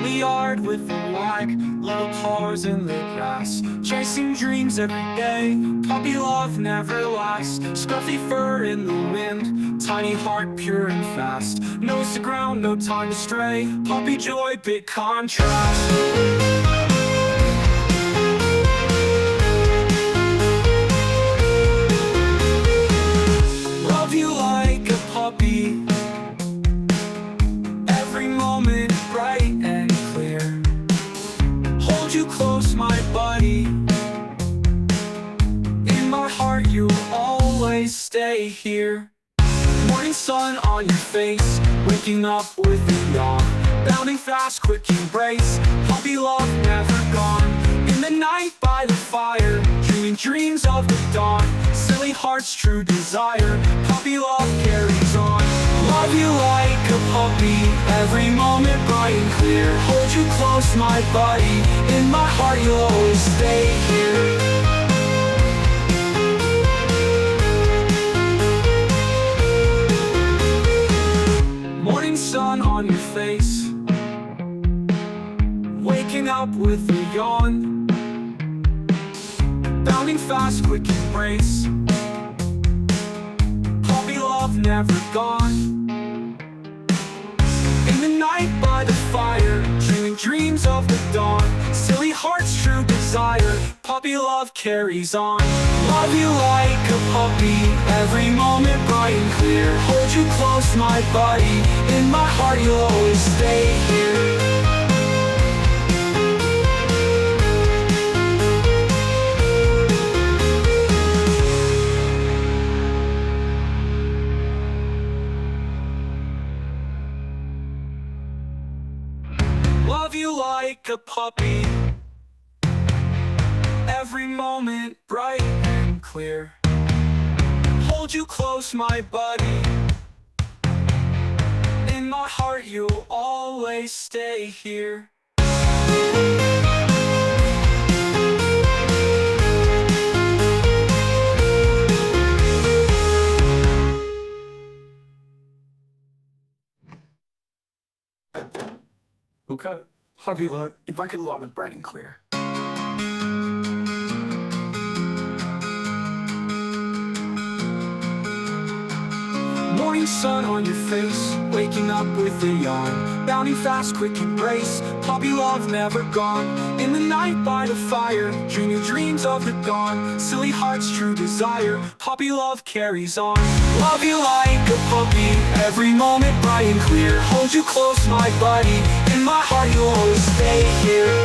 the yard with the like little paws in the grass, chasing dreams every day. Puppy love never lasts. Scruffy fur in the wind, tiny heart pure and fast. Nose to ground, no time to stray. Puppy joy, big contrast. Love you like a puppy, every moment bright and clear. Hold you close, my buddy, in my heart you'll always stay here. Morning sun on your face, waking up with a yawn, bounding fast, quick embrace. Puppy love never gone. In the night by the fire, dreaming dreams of the dawn. Silly heart's true desire, puppy love carries on. Love you like a puppy, every moment bright and clear. Hold you close, my buddy, in my heart you'll always stay here. Morning sun on your face, waking up with a yawn, bounding fast, quick embrace. Puppy love never gone. In the night by the fire, dreaming dreams of the dawn. Silly heart's true desire, puppy love carries on. Love you like a puppy, every moment bright and clear. Hold you close, my buddy, in my heart you'll always stay here. Love you like a puppy, every moment bright and clear. Hold you close, my buddy, in my heart you'll always stay here. Okay, puppy love, if I could love it bright and clear. Morning sun on your face, waking up with a yawn, bounding fast, quick embrace. Puppy love never gone. In the night by the fire, dreaming dreams of the dawn. Silly heart's true desire, puppy love carries on. Love you like a puppy, every moment bright and clear. Hold you close, my buddy, in my heart you'll always stay here.